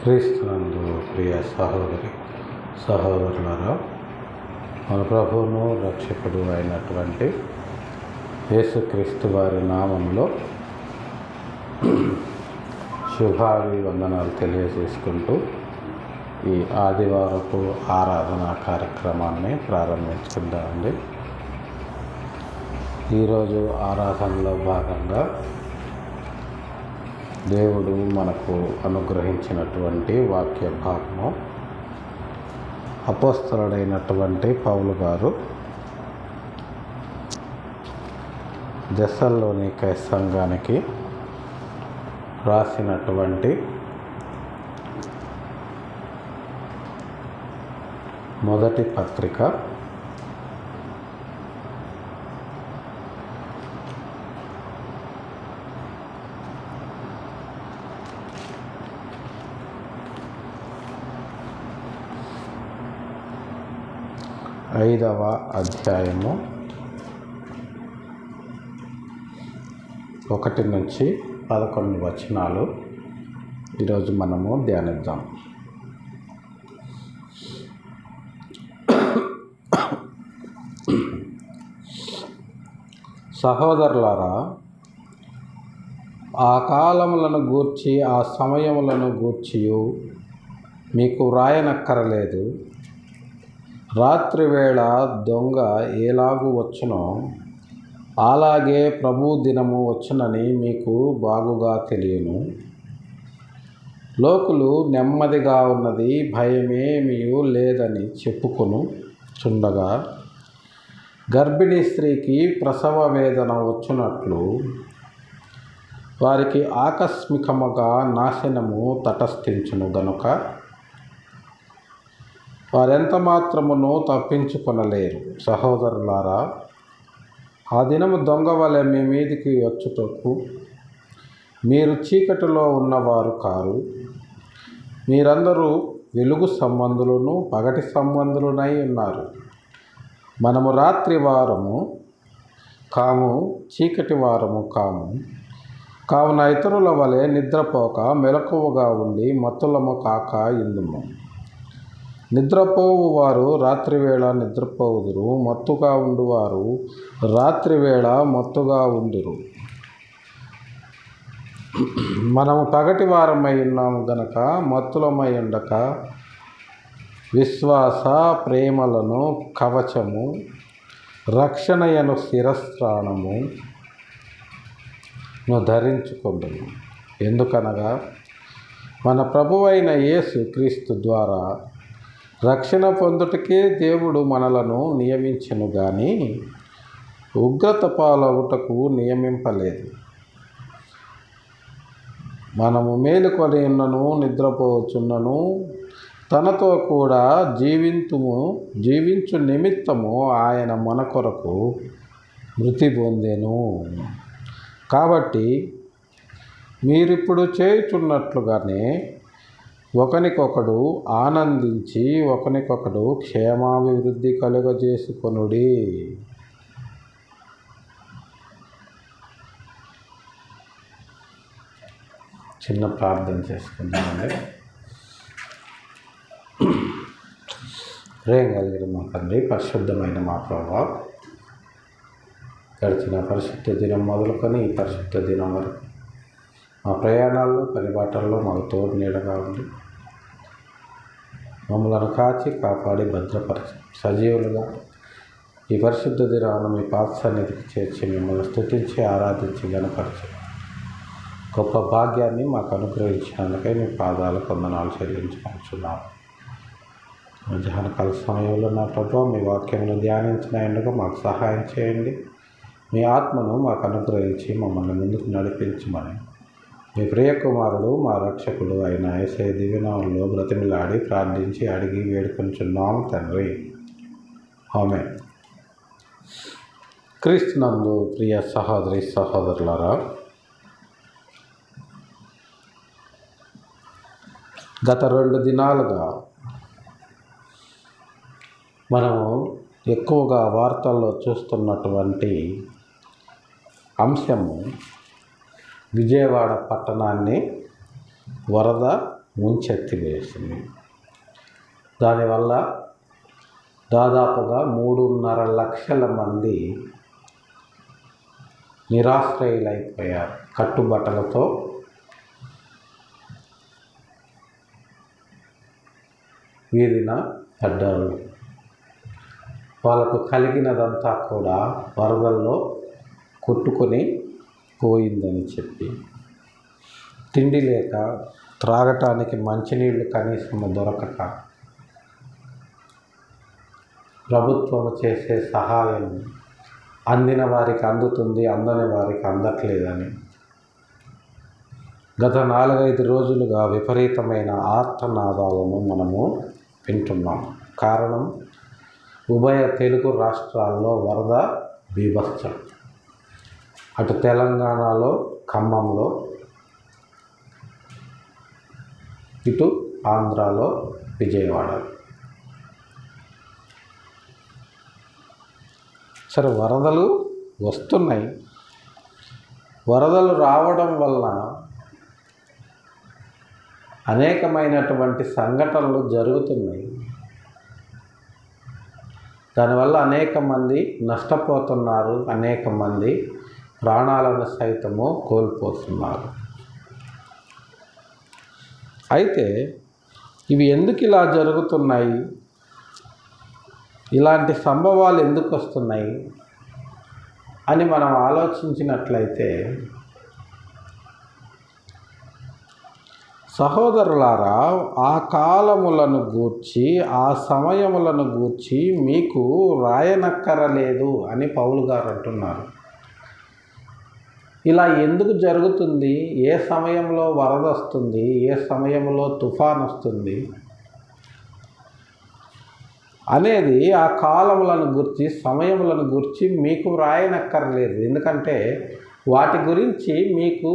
క్రీస్తునందు ప్రియ సహోదరి సహోదరులారా, మన ప్రభువును రక్షకుడు అయినటువంటి యేసుక్రీస్తు వారి నామంలో శుభాభివందనాలు తెలియజేసుకుంటూ ఈ ఆదివారపు ఆరాధన కార్యక్రమాన్ని ప్రారంభించుకుందామండి. ఈరోజు ఆరాధనలో భాగంగా దేవుడు మనకు అనుగ్రహించినటువంటి వాక్య భాగము అపోస్తలుడైనటువంటి పౌలు గారు దెస్సలోనికే సంఘానికి రాసినటువంటి మొదటి పత్రిక 5వ అధ్యాయము 1 నుంచి 11 వచనాలు ఈరోజు మనము ధ్యానిద్దాం. సహోదరులారా, ఆ కాలములను గూర్చి ఆ సమయములను గూర్చి మీకు వ్రాయనక్కరలేదు. రాత్రివేళ దొంగ ఎలాగూ వచ్చునో అలాగే ప్రభు దినము వచ్చునని మీకు బాగుగా తెలియను. లోకులు నెమ్మదిగా ఉన్నది, భయమేమీ లేదని చెప్పుకొను చుండగా గర్భిణీ స్త్రీకి ప్రసవ వేదన వచ్చునట్లు వారికి ఆకస్మికముగా నాశనము తటస్థించును గనుక వారెంత మాత్రమును తప్పించుకొనలేరు. సహోదరులారా, ఆ దినము దొంగ వలె మీ మీదికి వచ్చుటకు మీరు చీకటిలో ఉన్నవారు కారు. మీరందరూ వెలుగు సంబంధులను పగటి సంబంధులనై ఉన్నారు. మనము రాత్రి వారము కాము, చీకటి వారము కాము. కావున ఇతరుల వలె నిద్రపోక మెలకువగా ఉండి మత్తులము కాక ఇందుము. నిద్రపోవు వారు రాత్రివేళ నిద్రపోవుదురు, మత్తుగా ఉండువారు రాత్రివేళ మత్తుగా ఉండురు. మనము పగటి వారమై ఉన్నాము గనక మత్తులమై ఉండక విశ్వాస ప్రేమలను కవచము, రక్షణయను శిరస్త్రాణము ధరించుకుందుము. ఎందుకనగా మన ప్రభువైన యేసు క్రీస్తు ద్వారా రక్షణ పొందుటకే దేవుడు మనలను నియమించెను గాని ఉగ్రత పాలవుటకు నియమింపలేదు. మనము మేలుకొని ఉన్నను, నిద్రపోవచ్చున్నను, తనతో కూడా జీవించు నిమిత్తము ఆయన మన కొరకు మృతి పొందెను. కాబట్టి మీరిప్పుడు చేయుచున్నట్లుగానే ఒకనికొకడు ఆనందించి ఒకనికొకడు క్షేమాభివృద్ధి కలుగజేసుకొనుడి. చిన్న ప్రార్థన చేసుకుందామండి. ప్రేమ కలిగిన మా తండ్రి, పరిశుద్ధమైన మా ప్రభువా, గడిచిన పరిశుద్ధ దినం మొదలుకొని ఈ పరిశుద్ధ దినం వరకు మా ప్రయాణాల్లో పరిబాటల్లో మాకు తోడు నీడగా ఉండి మమ్మలను కాచి కాపాడి భద్రపరిచి సజీవులుగా ఈ పరిశుద్ధ దినాలను మీ పాద సన్నిధికి చేర్చి మిమ్మల్ని స్తుతించి ఆరాధించి గణపరిచి గొప్ప భాగ్యాన్ని మాకు అనుగ్రహించినందుకై మీ పాదాలకు వందనాలు చెల్లించుకుంటున్నాము. మధ్యాహ్నకాల సమయంలో నా ప్రభువా, మీ వాక్యమును ధ్యానించిన ఎండుగా మాకు సహాయం చేయండి. మీ ఆత్మను మాకు అనుగ్రహించి మమ్మల్ని ముందుకు నడిపించమని మీ ప్రియకుమారుడు మా రక్షకుడు అయిన యేసయ్య దివ్యనామములో బ్రతిమిలాడి ప్రార్థించి అడిగి వేడుకొంచున్నాము తండ్రి, ఆమేన్. క్రీస్తునందు ప్రియ సహోదరి సహోదరులారా, గత 2 దినాలుగా మనము ఎక్కువగా వార్తల్లో చూస్తున్నటువంటి అంశము విజయవాడ పట్టణాన్ని వరద ముంచెత్తివేసింది. దానివల్ల దాదాపుగా 3.5 లక్షల మంది నిరాశ్రయులైపోయారు. కట్టుబట్టలతో వీధిన పడ్డారు. వాళ్ళకు కలిగినదంతా కూడా వరదల్లో కొట్టుకొని పోయిందని చెప్పి, తిండి లేక, త్రాగటానికి మంచినీళ్ళు కనీసం దొరకక, ప్రభుత్వం చేసే సహాయం అందిన వారికి అందుతుంది, అందని వారికి అందట్లేదని గత 4-5 రోజులుగా విపరీతమైన ఆర్తనాదాలను మనము వింటున్నాం. కారణం, ఉభయ తెలుగు రాష్ట్రాల్లో వరద బీభత్సం. అటు తెలంగాణలో ఖమ్మంలో, ఇటు ఆంధ్రాలో విజయవాడ. సరే, వరదలు వస్తున్నాయి. వరదలు రావడం వల్ల అనేకమైనటువంటి సంఘటనలు జరుగుతున్నాయి. దానివల్ల అనేక మంది నష్టపోతున్నారు, అనేక మంది ప్రాణాలను సైతము కోల్పోతున్నారు. అయితే ఇవి ఎందుకు ఇలా జరుగుతున్నాయి, ఇలాంటి సంభవాలు ఎందుకు వస్తున్నాయి అని మనం ఆలోచించినట్లయితే, సహోదరులారా, ఆ కాలములను గూర్చి, ఆ సమయములను గూర్చి మీకు రాయనక్కరలేదు అని పౌలు గారు అంటున్నారు. ఇలా ఎందుకు జరుగుతుంది, ఏ సమయంలో వరద వస్తుంది, ఏ సమయంలో తుఫాన్ వస్తుంది అనేది ఆ కాలములను గురించి, సమయములను గురించి మీకు రాయనక్కర్లేదు. ఎందుకంటే వాటి గురించి మీకు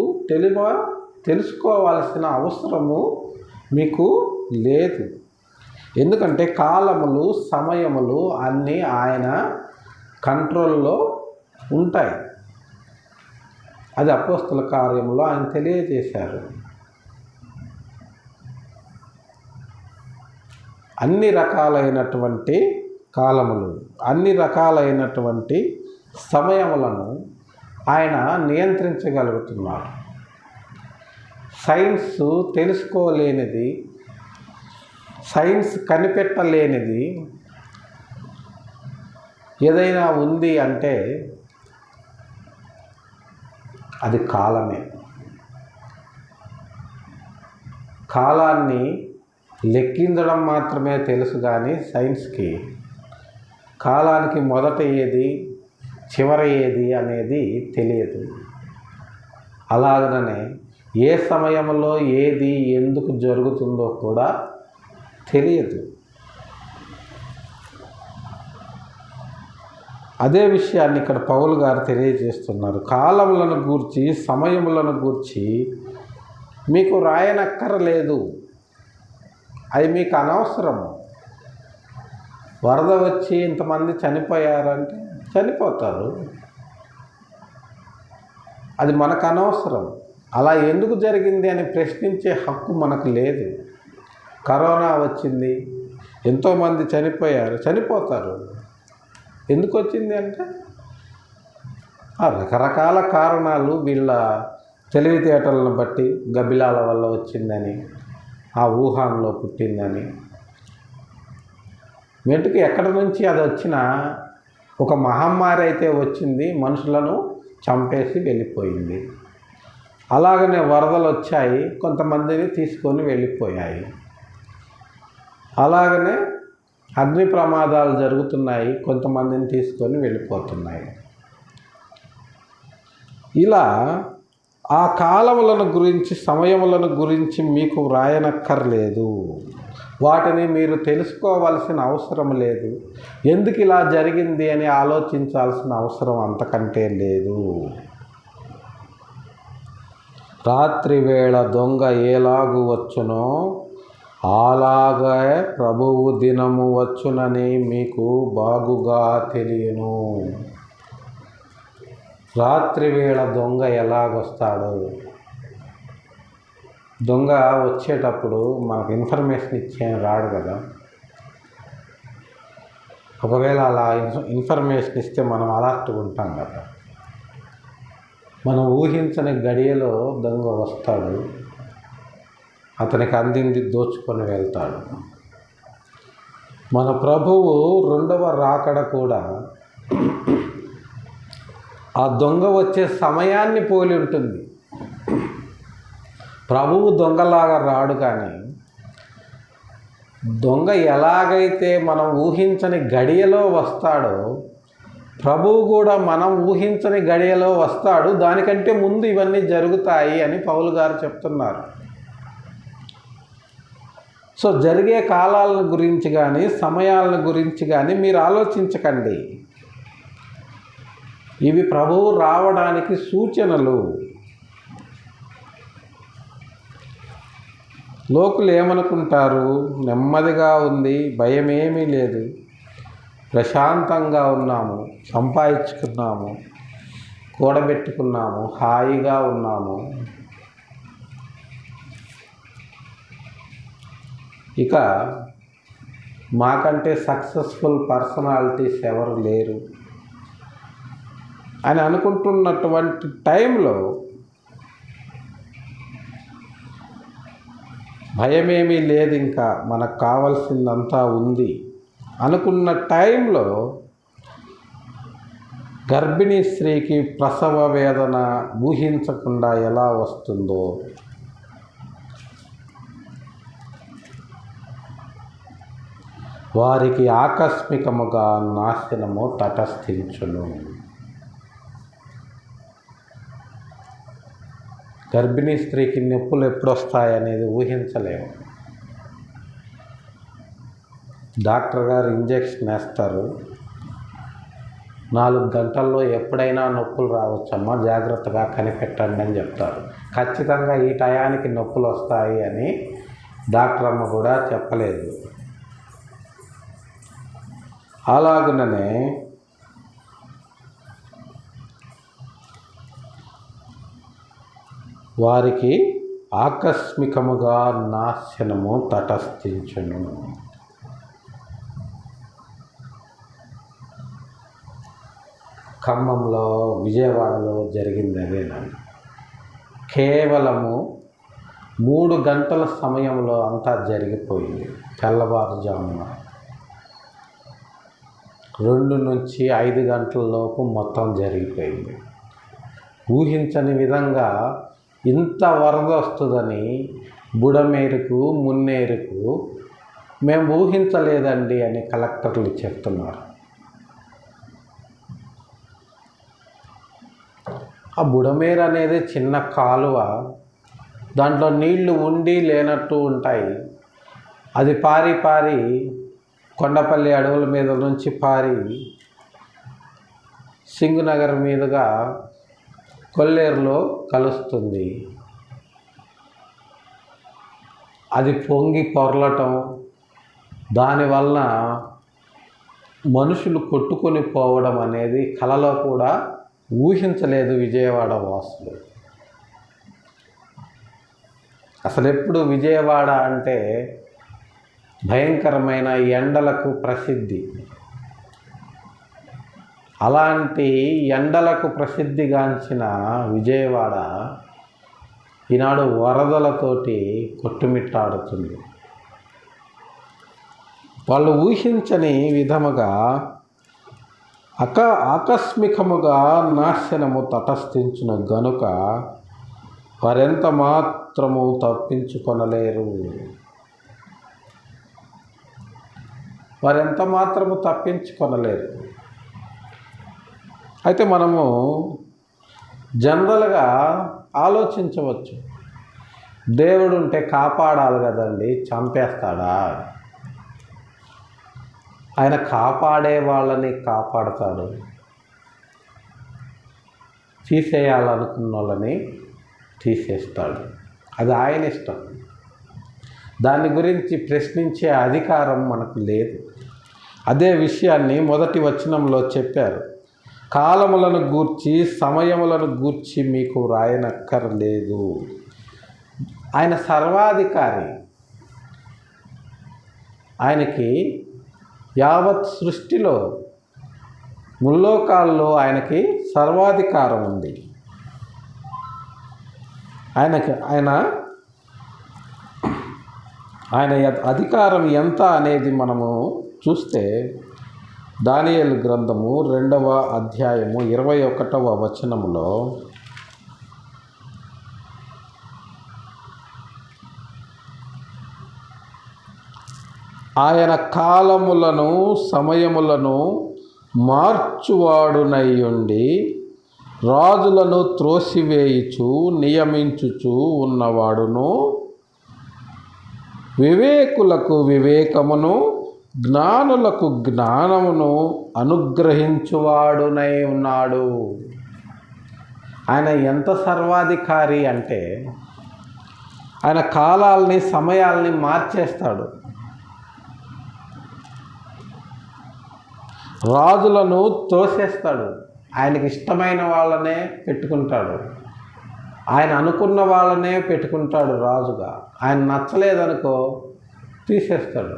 తెలుసుకోవాల్సిన అవసరము మీకు లేదు. ఎందుకంటే కాలములు, సమయములు అన్నీ ఆయన కంట్రోల్లో ఉంటాయి. అది అపోస్తల కార్యంలో ఆయన తెలియజేశారు. అన్ని రకాలైనటువంటి కాలములు, అన్ని రకాలైనటువంటి సమయములను ఆయన నియంత్రించగలుగుతున్నారు. సైన్స్ తెలుసుకోలేనిది, సైన్స్ కనిపెట్టలేనిది ఏదైనా ఉంది అంటే అది కాలమే. కాలాన్ని లెక్కించడం మాత్రమే తెలుసు, కానీ సైన్స్కి కాలానికి మొదట ఏది, చివర ఏది అనేది తెలియదు. అలాగనే ఏ సమయంలో ఏది ఎందుకు జరుగుతుందో కూడా తెలియదు. అదే విషయాన్ని ఇక్కడ పౌలు గారు తెలియజేస్తున్నారు. కాలములను గూర్చి, సమయములను గూర్చి మీకు రాయనక్కరలేదు, అది మీకు అనవసరము. వరద వచ్చి ఇంతమంది చనిపోయారంటే చనిపోతారు, అది మనకు అనవసరం. అలా ఎందుకు జరిగింది అని ప్రశ్నించే హక్కు మనకు లేదు. కరోనా వచ్చింది, ఎంతోమంది చనిపోయారు, చనిపోతారు. ఎందుకు వచ్చింది అంటే రకరకాల కారణాలు, వీళ్ళ తెలివితేటలను బట్టి గబ్బిలాల వల్ల వచ్చిందని, ఆ వుహాన్లో పుట్టిందని, మెటుకు ఎక్కడి నుంచి అది వచ్చినా ఒక మహమ్మారి అయితే వచ్చింది, మనుషులను చంపేసి వెళ్ళిపోయింది. అలాగనే వరదలు వచ్చాయి, కొంతమందిని తీసుకొని వెళ్ళిపోయాయి. అలాగనే అగ్ని ప్రమాదాలు జరుగుతున్నాయి, కొంతమందిని తీసుకొని వెళ్ళిపోతున్నాయి. ఇలా ఆ కాలములను గురించి, సమయములను గురించి మీకు వ్రాయనక్కర్లేదు. వాటిని మీరు తెలుసుకోవాల్సిన అవసరం లేదు. ఎందుకు ఇలా జరిగింది అని ఆలోచించాల్సిన అవసరం అంతకంటే లేదు. రాత్రి వేళ దొంగ ఏలాగు వచ్చునో అలాగే ప్రభువు దినము వచ్చునని మీకు బాగుగా తెలియను. రాత్రి వేళ దొంగ ఎలాగొస్తాడో, దొంగ వచ్చేటప్పుడు మనకు ఇన్ఫర్మేషన్ ఇచ్చే రాడు కదా. ఒకవేళ అలా ఇన్ఫర్మేషన్ ఇస్తే మనం అలర్ట్గా ఉంటాం కదా. మనం ఊహించని గడియలో దొంగ వస్తాడు, అతనికి అందింది దోచుకొని వెళ్తాడు. మన ప్రభువు రెండవ రాకడ కూడా ఆ దొంగ వచ్చే సమయాన్ని పోలి ఉంటుంది. ప్రభువు దొంగలాగా రాడు, కానీ దొంగ ఎలాగైతే మనం ఊహించని గడియలో వస్తాడో ప్రభువు కూడా మనం ఊహించని గడియలో వస్తాడు. దానికంటే ముందు ఇవన్నీ జరుగుతాయి అని పౌలు గారు చెప్తున్నారు. సో జరిగే కాలాలను గురించి కానీ సమయాలను గురించి కానీ మీరు ఆలోచించకండి. ఇవి ప్రభువు రావడానికి సూచనలు. లోకులు ఏమనుకుంటారు? నెమ్మదిగా ఉంది, భయమేమీ లేదు, ప్రశాంతంగా ఉన్నాము, సంపాదించుకున్నాము, కూడబెట్టుకున్నాము, హాయిగా ఉన్నాము. ఇక మాకంటే సక్సెస్ఫుల్ పర్సనాలిటీస్ ఎవరు లేరు అని అనుకుంటున్నటువంటి టైంలో భయమేమీ లేదు, ఇంకా మనకు కావాల్సిందంతా ఉంది అనుకున్న టైంలో గర్భిణీ స్త్రీకి ప్రసవ వేదన ఊహించకుండా ఎలా వస్తుందో, వారికి ఆకస్మికముగా నాశనము తటస్థించును. గర్భిణీ స్త్రీకి నొప్పులు ఎప్పుడు వస్తాయనేది ఊహించలేము. డాక్టర్ గారు ఇంజెక్షన్ వేస్తారు, 4 గంటల్లో ఎప్పుడైనా నొప్పులు రావచ్చమ్మా, జాగ్రత్తగా కనిపెట్టండి అని చెప్తారు. ఖచ్చితంగా ఈ టయానికి నొప్పులు వస్తాయి అని డాక్టర్ అమ్మ కూడా చెప్పలేదు. అలాగుననే వారికి ఆకస్మికముగా నాశనము తటస్థించును. ఖమ్మంలో, విజయవాడలో జరిగింది అదేనండి. కేవలము 3 గంటల సమయంలో అంతా జరిగిపోయింది. తెల్లవారుజామున 2 నుంచి 5 గంటల లోపు మొత్తం జరిగిపోయింది. ఊహించని విధంగా ఇంత వరద వస్తుందని బుడమేరుకు, మున్నేరుకు మేము ఊహించలేదండి అని కలెక్టర్లు చెప్తున్నారు. ఆ బుడమేరు అనేది చిన్న కాలువ, దాంట్లో నీళ్లు ఉండి లేనట్టు ఉంటాయి. అది పారి పారి కొండపల్లి అడవుల మీద నుంచి పారి సింగునగర్ మీదుగా కొల్లేరులో కలుస్తుంది. అది పొంగి పొర్లటం, దానివలన మనుషులు కొట్టుకొని పోవడం అనేది కలలో కూడా ఊహించలేదు విజయవాడ వాసులు. అసలు ఎప్పుడు విజయవాడ అంటే భయంకరమైన ఎండలకు ప్రసిద్ధి. అలాంటి ఎండలకు ప్రసిద్ధిగాంచిన విజయవాడ ఈనాడు వరదలతోటి కొట్టుమిట్టాడుతుంది. వాళ్ళు ఊహించని విధముగా ఆకస్మికముగా నాశనము తటస్థించిన గనుక వారెంత మాత్రము తప్పించుకొనలేరు. వారెంత మాత్రము తప్పించుకొనలేరు. అయితే మనము జనరల్గా ఆలోచించవచ్చు, దేవుడు ఉంటే కాపాడాలి కదండి, చంపేస్తాడా? ఆయన కాపాడే వాళ్ళని కాపాడతాడు, తీసేయాలనుకున్న వాళ్ళని తీసేస్తాడు. అది ఆయన ఇష్టం. దాని గురించి ప్రశ్నించే అధికారం మనకు లేదు. అదే విషయాన్ని మొదటి వచనంలో చెప్పారు. కాలములను గూర్చి, సమయములను గూర్చి మీకు రాయనక్కర్లేదు. ఆయన సర్వాధికారి. ఆయనకి యావత్ సృష్టిలో ముల్లోకాల్లో ఆయనకి సర్వాధికారం ఉంది. ఆయన అధికారం ఎంత అనేది మనము చూస్తే దానియేలు గ్రంథము 2వ అధ్యాయము 21వ వచనములో ఆయన కాలములను సమయములను మార్చువాడునయ్యుండి రాజులను త్రోసివేయుచు నియమించుచు ఉన్నవాడును, వివేకులకు వివేకమును జ్ఞానులకు జ్ఞానమును అనుగ్రహించువాడునై ఉన్నాడు. ఆయన ఎంత సర్వాధికారి అంటే ఆయన కాలాల్ని సమయాల్ని మార్చేస్తాడు. రాజులను తోసేస్తాడు. ఆయనకి ఇష్టమైన వాళ్ళనే పెట్టుకుంటాడు. ఆయన అనుకున్న వాళ్ళనే పెట్టుకుంటాడు రాజుగా. ఆయన నచ్చలేదనుకో తీసేస్తాడు.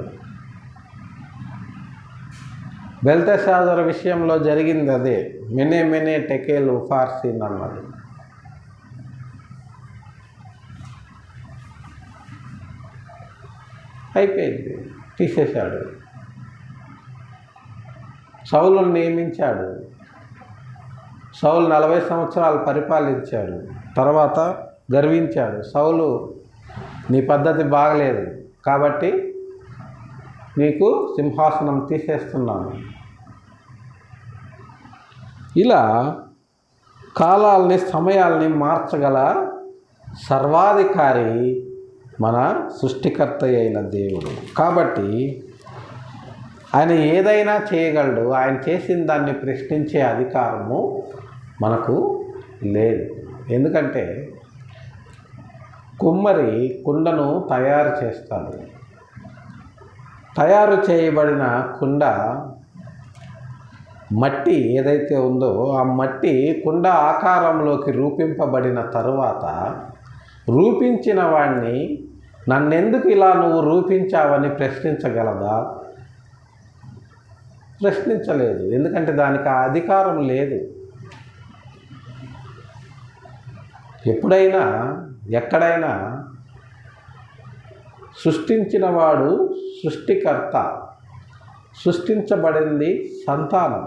బెల్తెషాజర్ విషయంలో జరిగింది అదే. మెనే టెకేల్ ఫార్సిన్ అన్నాడు. అయిపోయింది, తీసేశాడు. సౌలును నియమించాడు. సౌలు 40 సంవత్సరాలు పరిపాలించాడు. తర్వాత గర్వించాడు. సౌలు, నీ పద్ధతి బాగలేదు కాబట్టి నీకు సింహాసనం తీసేస్తున్నాను. ఇలా కాలాల్ని సమయాల్ని మార్చగల సర్వాధికారి మన సృష్టికర్త అయిన దేవుడు. కాబట్టి ఆయన ఏదైనా చేయగలడు. ఆయన చేసిన దాన్ని ప్రశ్నించే అధికారము మనకు లేదు. ఎందుకంటే కుమ్మరి కుండను తయారు చేస్తాడు. తయారు చేయబడిన కుండ మట్టి ఏదైతే ఉందో ఆ మట్టి కుండ ఆకారంలోకి రూపింపబడిన తరువాత రూపించిన వాడిని నన్నెందుకు ఇలా నువ్వు రూపించావని ప్రశ్నించగలదా? ప్రశ్నించలేదు. ఎందుకంటే దానికి ఆ అధికారం లేదు. ఎప్పుడైనా ఎక్కడైనా సృష్టించిన వాడు సృష్టికర్త, సృష్టించబడింది సంతానం.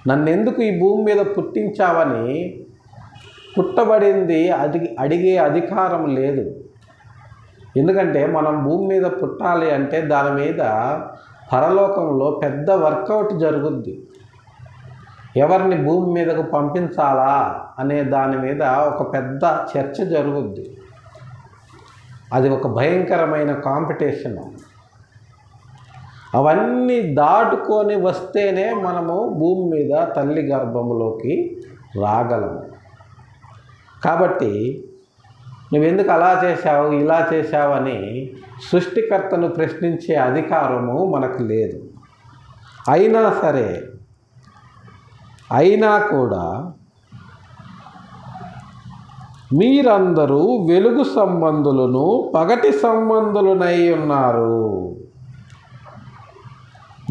నన్నెందుకు ఈ భూమి మీద పుట్టించావని పుట్టబడింది అడిగే అధికారం లేదు. ఎందుకంటే మనం భూమి మీద పుట్టాలి అంటే దాని మీద పరలోకంలో పెద్ద వర్కౌట్ జరుగుద్ది. ఎవరిని భూమి మీదకు పంపించాలా అనే దాని మీద ఒక పెద్ద చర్చ జరుగుద్ది. అది ఒక భయంకరమైన కాంపిటీషన్. అవన్నీ దాటుకొని వస్తేనే మనము భూమి మీద తల్లి గర్భంలోకి రాగలము. కాబట్టి నువ్వెందుకు అలా చేశావు ఇలా చేశావని సృష్టికర్తను ప్రశ్నించే అధికారము మనకు లేదు. అయినా కూడా మీరందరూ వెలుగు సంబంధులను పగటి సంబంధులనై ఉన్నారు.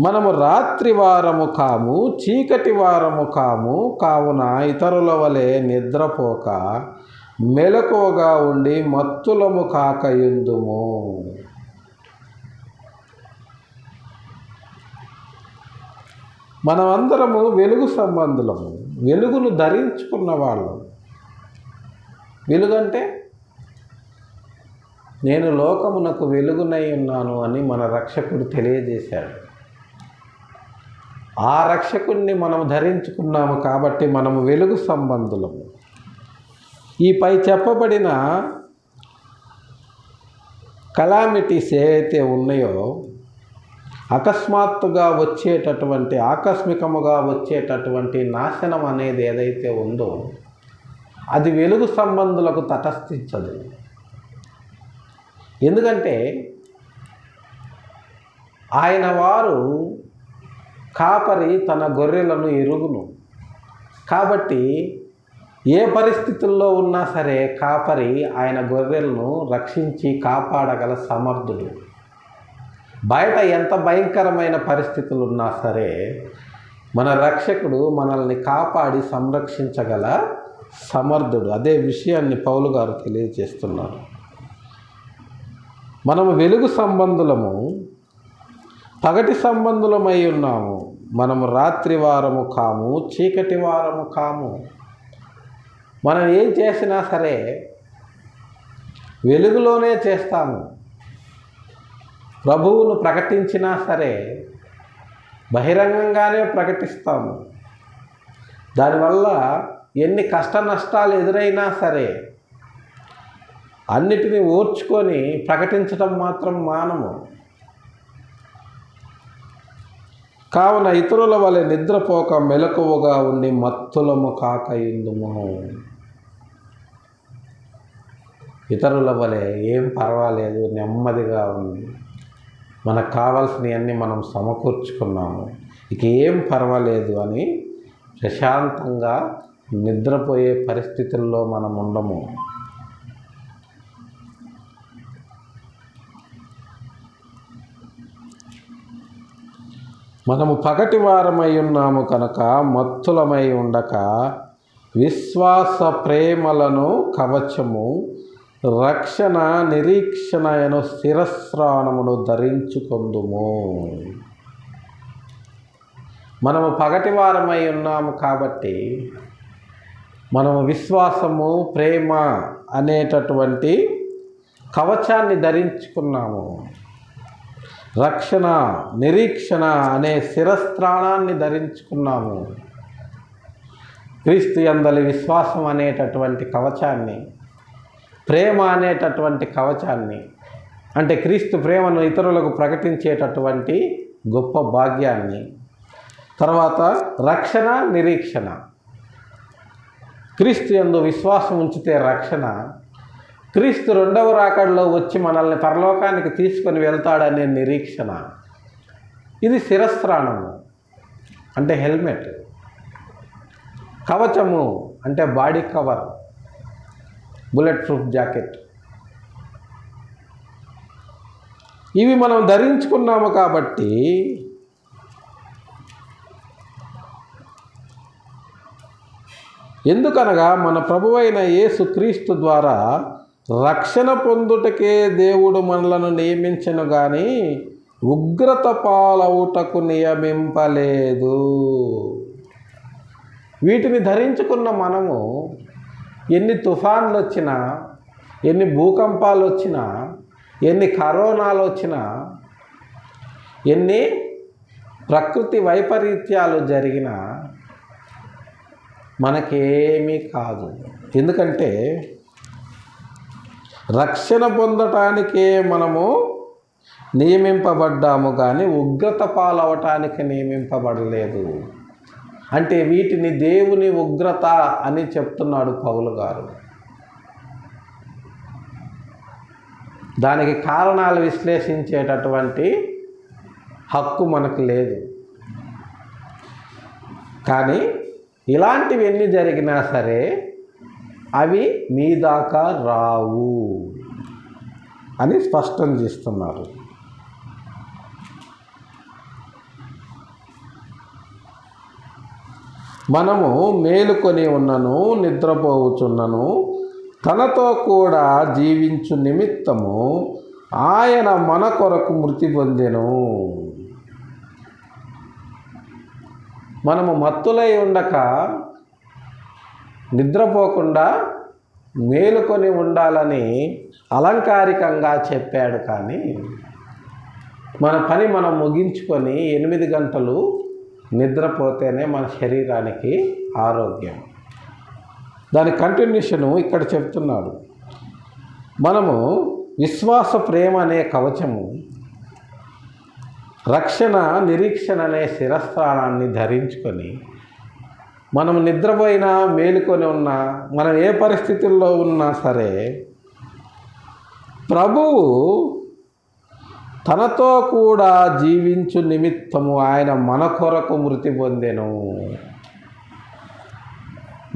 మనము రాత్రి వారము కాము, చీకటి వారము కాము. కావున ఇతరుల వలె నిద్రపోక మెలకువగా ఉండి మత్తులము కాకయుందుము. మనమందరము వెలుగు సంబంధులము, వెలుగును ధరించుకున్న వాళ్ళం. వెలుగంటే నేను లోకమునకు వెలుగునై ఉన్నాను అని మన రక్షకుడు తెలియజేశాడు. ఆ రక్షకుడిని మనం ధరించుకున్నాము కాబట్టి మనము వెలుగు సంబంధులము. ఈ పై చెప్పబడిన కలామిటీస్ ఏవైతే ఉన్నాయో ఆకస్మికముగా వచ్చేటటువంటి నాశనం అనేది ఏదైతే ఉందో అది వెలుగు సంబంధులకు తటస్థించదు. ఎందుకంటే ఆయన వారు కాపరి తన గొర్రెలను ఎరుగును. కాబట్టి ఏ పరిస్థితుల్లో ఉన్నా సరే కాపరి ఆయన గొర్రెలను రక్షించి కాపాడగల సమర్థుడు. బయట ఎంత భయంకరమైన పరిస్థితులు ఉన్నా సరే మన రక్షకుడు మనల్ని కాపాడి సంరక్షించగల సమర్థుడు. అదే విషయాన్ని పౌలు గారు తెలియజేస్తున్నారు. మనము వెలుగు సంబంధులము, పగటి సంబంధులమై ఉన్నాము. మనము రాత్రి వారము కాము, చీకటి వారము కాము. మనం ఏం చేసినా సరే వెలుగులోనే చేస్తాము. ప్రభువును ప్రకటించినా సరే బహిరంగంగానే ప్రకటిస్తాము. దానివల్ల ఎన్ని కష్ట నష్టాలు ఎదురైనా సరే అన్నిటినీ ఓర్చుకొని ప్రకటించడం మాత్రం మానము. కావున ఇతరుల వలె నిద్రపోక మెలకువగా ఉండి మత్తులము కాక ఇందుము. ఇతరుల వలె ఏం పర్వాలేదు, నెమ్మదిగా ఉంది, మనకు కావాల్సినవన్నీ మనం సమకూర్చుకున్నాము, ఇక ఏం పర్వాలేదు అని ప్రశాంతంగా నిద్రపోయే పరిస్థితుల్లో మనం ఉండము. మనము పగటి వారమై ఉన్నాము కనుక మత్తులమై ఉండక విశ్వాస ప్రేమలను కవచము, రక్షణ నిరీక్షణను శిరస్త్రాణమును ధరించుకొందుము. మనము పగటి వారమై ఉన్నాము కాబట్టి మనము విశ్వాసము, ప్రేమ అనేటటువంటి కవచాన్ని ధరించుకున్నాము. రక్షణ నిరీక్షణ అనే శిరస్త్రాణాన్ని ధరించుకున్నాము. క్రీస్తు యందలి విశ్వాసం అనేటటువంటి కవచాన్ని, ప్రేమ అనేటటువంటి కవచాన్ని, అంటే క్రీస్తు ప్రేమను ఇతరులకు ప్రకటించేటటువంటి గొప్ప భాగ్యాన్ని, తర్వాత రక్షణ నిరీక్షణ, క్రీస్తు యందు విశ్వాసం ఉంచితే రక్షణ, క్రీస్తు రెండవ రాకడలో వచ్చి మనల్ని పరలోకానికి తీసుకొని వెళ్తాడనే నిరీక్షణ. ఇది శిరస్త్రాణము అంటే హెల్మెట్, కవచము అంటే body cover, bullet proof jacket. ఇవి మనం ధరించుకున్నాము కాబట్టి ఎందుకనగా మన ప్రభువైన యేసు క్రీస్తు ద్వారా రక్షణ పొందుటకే దేవుడు మనలను నియమించను కానీ ఉగ్రత పాలవుటకు నియమింపలేదు. వీటిని ధరించుకున్న మనము ఎన్ని తుఫాన్లు వచ్చినా, ఎన్ని భూకంపాలు వచ్చినా, ఎన్ని కరోనాలు వచ్చినా, ఎన్ని ప్రకృతి వైపరీత్యాలు జరిగినా మనకేమీ కాదు. ఎందుకంటే రక్షణ పొందటానికే మనము నియమింపబడ్డాము కానీ ఉగ్రత పాలవటానికి నియమింపబడలేదు. అంటే వీటిని దేవుని ఉగ్రత అని చెప్తున్నాడు పౌలు గారు. దానికి కారణాలు విశ్లేషించేటటువంటి హక్కు మనకు లేదు. కానీ ఇలాంటివి ఎన్ని జరిగినా సరే అవి మీ దాకా రావు అని స్పష్టం చేస్తున్నారు. మనము మేలుకొని ఉన్నను, నిద్రపోవుచున్నను, తనతో కూడా జీవించు నిమిత్తము ఆయన మన కొరకు మృతి పొందెను. మనము మత్తులై ఉండక నిద్రపోకుండా మేలుకొని ఉండాలని అలంకారికంగా చెప్పాడు. కానీ మన పని మనం ముగించుకొని 8 గంటలు నిద్రపోతేనే మన శరీరానికి ఆరోగ్యం. దాని కంటిన్యూషను ఇక్కడ చెప్తున్నాడు. మనము విశ్వాస ప్రేమ అనే కవచము, రక్షణ నిరీక్షణ అనే శిరస్త్రాణాన్ని ధరించుకొని మనం నిద్రపోయినా, మేలుకొని ఉన్నా, మనం ఏ పరిస్థితుల్లో ఉన్నా సరే ప్రభువు తనతో కూడా జీవించు నిమిత్తము ఆయన మన కొరకు మృతి పొందెను.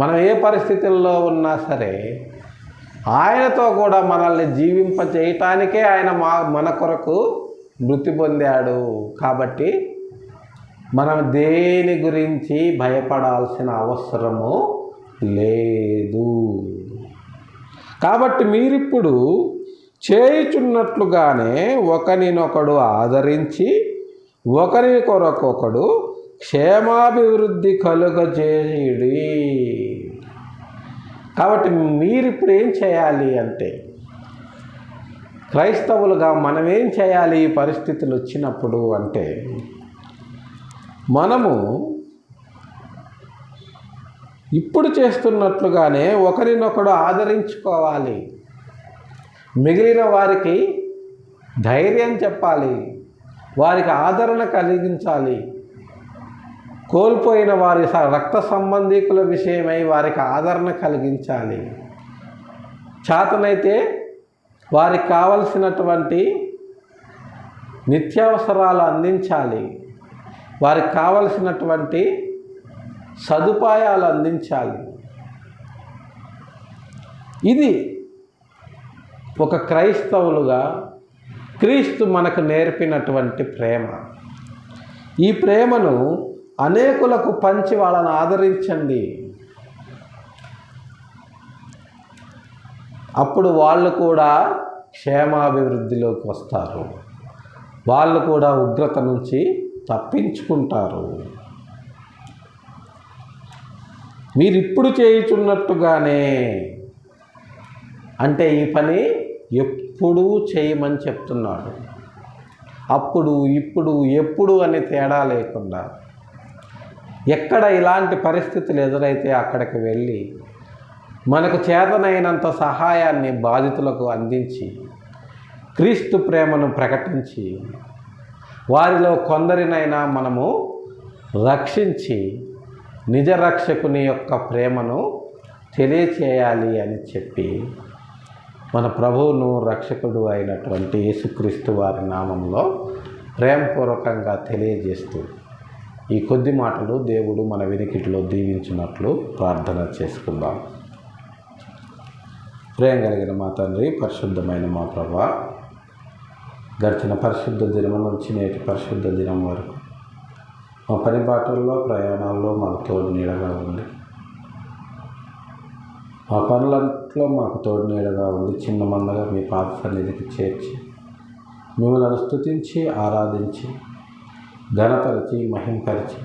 మనం ఏ పరిస్థితుల్లో ఉన్నా సరే ఆయనతో కూడా మనల్ని జీవింపచేయటానికే ఆయన మన కొరకు మృతి పొందాడు. కాబట్టి మనం దేని గురించి భయపడాల్సిన అవసరము లేదు. కాబట్టి మీరిప్పుడు చేయుచున్నట్లుగానే ఒకరినొకడు ఆదరించి ఒకరి కొరకొకడు క్షేమాభివృద్ధి కలుగజేయుడి. కాబట్టి మీరిప్పుడు ఏం చేయాలి అంటే, క్రైస్తవులుగా మనం ఏం చేయాలి ఈ పరిస్థితులు వచ్చినప్పుడు అంటే, మనము ఇప్పుడు చేస్తున్నట్లుగానే ఒకరినొకడు ఆదరించుకోవాలి. మిగిలిన వారికి ధైర్యం చెప్పాలి, వారికి ఆదరణ కలిగించాలి. కోల్పోయిన వారి రక్త సంబంధీకుల విషయమై వారికి ఆదరణ కలిగించాలి. చేతనైతే వారికి కావలసినటువంటి నిత్యావసరాలు అందించాలి, వారికి కావలసినటువంటి సదుపాయాలు అందించాలి. ఇది ఒక క్రైస్తవులుగా క్రీస్తు మనకు నేర్పినటువంటి ప్రేమ. ఈ ప్రేమను అనేకులకు పంచి వాళ్ళని ఆదరించండి. అప్పుడు వాళ్ళు కూడా క్షేమాభివృద్ధిలోకి వస్తారు, వాళ్ళు కూడా ఉగ్రత నుంచి తప్పించుకుంటారు. మీరిప్పుడు చేయుచున్నట్టుగానే అంటే ఈ పని ఎప్పుడూ చేయమని చెప్తున్నాడు. అప్పుడు, ఇప్పుడు, ఎప్పుడు అని తేడా లేకుండా ఎక్కడ ఇలాంటి పరిస్థితులు ఎదురైతే అక్కడికి వెళ్ళి మనకు చేతనైనంత సహాయాన్ని బాధితులకు అందించి క్రీస్తు ప్రేమను ప్రకటించి వారిలో కొందరినైనా మనము రక్షించి నిజ రక్షకుని యొక్క ప్రేమను తెలియచేయాలి అని చెప్పి మన ప్రభువును రక్షకుడు అయినటువంటి యేసుక్రీస్తు వారి నామంలో ప్రేమపూర్వకంగా తెలియజేస్తూ ఈ కొద్ది మాటలు దేవుడు మన వినికిడిలో దీవించినట్లు ప్రార్థన చేసుకుందాం. ప్రేమ కలిగిన మా తండ్రి, పరిశుద్ధమైన మా ప్రభువా, గడిచిన పరిశుద్ధ దినం నుంచి నేటి పరిశుద్ధ దినం వరకు మా పని బాటల్లో ప్రయాణాల్లో మాకు తోడు నీడగా ఉంది. మా పనులంట్లో మాకు తోడు నీడగా ఉంది. చిన్న మందగా మీ పాద సన్నిధికి చేర్చి మిమ్మల్ని స్తుతించి ఆరాధించి ఘనపరిచి మహింపరిచి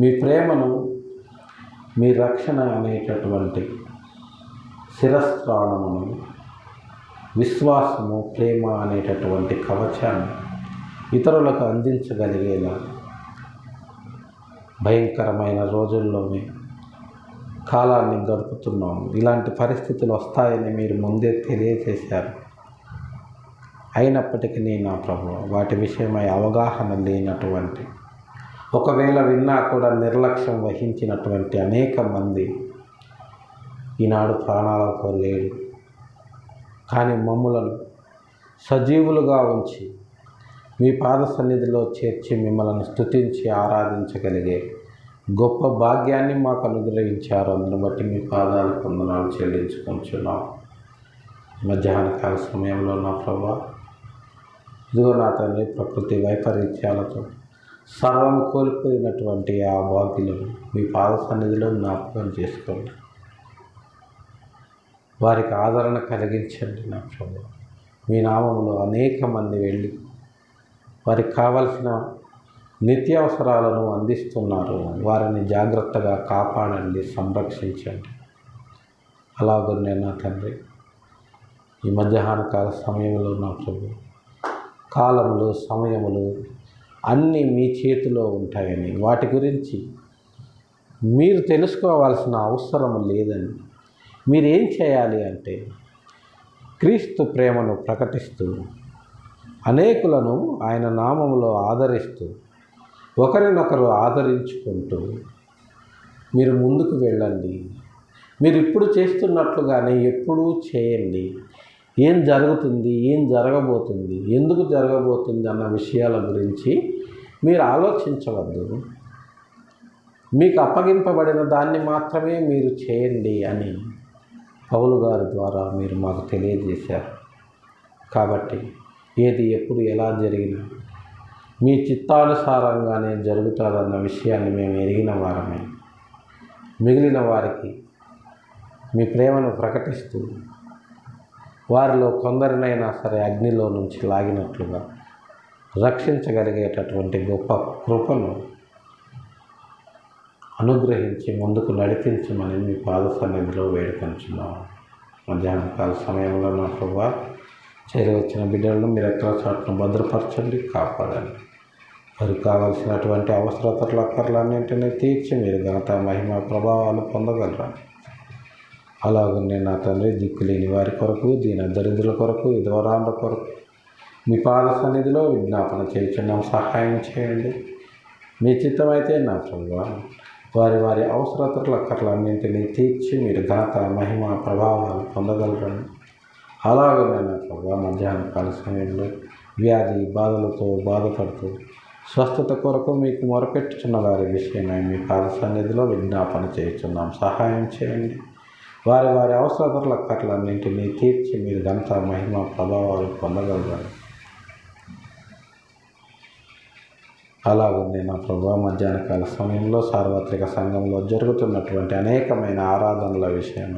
మీ ప్రేమను, మీ రక్షణ అనేటటువంటి శిరస్త్రాణమును, విశ్వాసము, ప్రేమ అనేటటువంటి కవచాన్ని ఇతరులకు అందించగలిగేలా భయంకరమైన రోజుల్లోనే కాలాన్ని గడుపుతున్నాము. ఇలాంటి పరిస్థితులు వస్తాయని మీరు ముందే తెలియజేశారు. అయినప్పటికీ నా ప్రభువు వాటి విషయమై అవగాహన లేనటువంటి, ఒకవేళ విన్నా కూడా నిర్లక్ష్యం వహించినటువంటి అనేక మంది ఈనాడు ప్రాణాలతో లేరు. కానీ మమ్ములను సజీవులుగా ఉంచి మీ పాద సన్నిధిలో చేర్చి మిమ్మల్ని స్తుతించి ఆరాధించగలిగే గొప్ప భాగ్యాన్ని మాకు అనుగ్రహించారు. అందును బట్టి మీ పాదాలకు వందనాలు చెల్లించుకుంటున్నాం. మధ్యాహ్న కాల సమయంలో నా ప్రభువా, ఇదిగో నా తండ్రి, ప్రకృతి వైపరీత్యాలతో సర్వం కోల్పోయినటువంటి ఆ బాధ్యులను మీ పాద సన్నిధిలో జ్ఞాపకం చేసుకోండి. వారికి ఆదరణ కలిగించండి నా ప్రభువా. మీ నామములో అనేక మంది వెళ్ళి వారికి కావలసిన నిత్యావసరాలను అందిస్తున్నారు. వారిని జాగ్రత్తగా కాపాడండి, సంరక్షించండి. అలాగనే నా తండ్రి, ఈ మధ్యాహ్న కాల సమయంలో నా ప్రభు, కాలములు, సమయములు అన్నీ మీ చేతిలో ఉంటాయని, వాటి గురించి మీరు తెలుసుకోవాల్సిన అవసరం లేదని, మీరేం చేయాలి అంటే క్రీస్తు ప్రేమను ప్రకటిస్తూ అనేకులను ఆయన నామములో ఆదరిస్తూ ఒకరినొకరు ఆదరించుకుంటూ మీరు ముందుకు వెళ్ళండి. మీరు ఇప్పుడు చేస్తున్నట్లుగానే ఎప్పుడూ చేయండి. ఏం జరుగుతుంది, ఏం జరగబోతుంది, ఎందుకు జరగబోతుంది అన్న విషయాల గురించి మీరు ఆలోచించవద్దు. మీకు అప్పగింపబడిన దాన్ని మాత్రమే మీరు చేయండి అని పౌలు గారి ద్వారా మీరు మాకు తెలియజేశారు. కాబట్టి ఏది ఎప్పుడు ఎలా జరిగినా మీ చిత్తానుసారంగానే జరుగుతుందన్న విషయాన్ని మేము ఎరిగిన వారమే. మిగిలిన వారికి మీ ప్రేమను ప్రకటిస్తూ వారిలో కొందరినైనా సరే అగ్నిలో నుంచి లాగినట్లుగా రక్షించగలిగేటటువంటి గొప్ప కృపను అనుగ్రహించి ముందుకు నడిపించమని మీ పాద సన్నిధిలో వేడుకొంచున్నాము. మధ్యాహ్నం కాల సమయంలో నా ప్రభువా, చేరి వచ్చిన బిడ్డలను మీరు ఎక్కడ చాటును భద్రపరచండి, కాపాడండి. వారికి కావలసినటువంటి అవసరతలు అక్కర్లన్నింటినీ తీర్చి మీరు ఘనత మహిమ ప్రభావాలు పొందగలరా. అలాగనే నా తండ్రి, దిక్కులేని వారి కొరకు, దీన దరిద్రుల కొరకు, విధవరాండ్ల కొరకు మీ పాద సన్నిధిలో విజ్ఞాపన చేయుచున్నాం, సహాయం చేయండి. మీ చిత్తమైతే నా ప్రభువా, వారి వారి అవసరతలు అక్కర్లన్నింటినీ తీర్చి మీరు ఘనత మహిమ ప్రభావాలు పొందగలరని. అలాగనే నా ప్రభువా, మధ్యాహ్న కాల సమయంలో వ్యాధి బాధలతో బాధపడుతూ స్వస్థత కొరకు మీకు మొరపెట్టుచున్న వారి విషయమై మీ పాద సన్నిధిలో విజ్ఞాపన చేయుచున్నాం, సహాయం చేయండి. వారి వారి అవసరతల అక్కర్లన్నింటినీ తీర్చి మీరు ఘనత మహిమ ప్రభావాలు పొందగలరని. అలాగే నా ప్రభువా, మధ్యాహ్న కాల సమయంలో సార్వత్రిక సంఘంలో జరుగుతున్నటువంటి అనేకమైన ఆరాధనల విషయం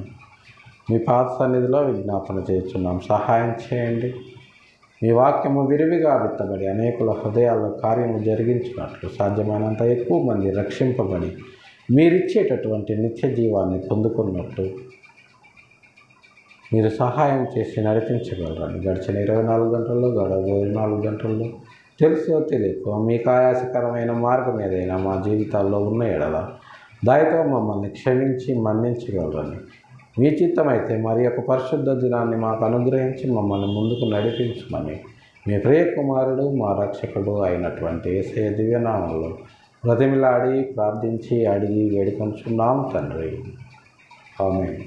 మీ పాద సన్నిధిలో విజ్ఞాపన చేస్తున్నాం, సహాయం చేయండి. మీ వాక్యము విరివిగా విత్తబడి అనేకుల హృదయాల్లో కార్యము జరిగించినట్లు సాధ్యమైనంత ఎక్కువ మంది రక్షింపబడి మీరిచ్చేటటువంటి నిత్య జీవాన్ని పొందుకున్నట్టు మీరు సహాయం చేసి నడిపించగలరని. గడిచిన 24 గంటల్లో, 24 గంటల్లో తెలుసో తెలియకో మీకు ఆయాసకరమైన మార్గం ఏదైనా మా జీవితాల్లో ఉన్న ఎడల దయతో మమ్మల్ని క్షమించి మన్నించగలరని. మీ చిత్తమైతే మరి ఒక పరిశుద్ధ దినాన్ని మాకు అనుగ్రహించి మమ్మల్ని ముందుకు నడిపించమని మీ ప్రియ కుమారుడు మా రక్షకుడు అయినటువంటి యేసయ్య దివ్యనామంలో బ్రతిమిలాడి ప్రార్థించి అడిగి వేడుకొంచున్నాం తండ్రి. ఆమేన్.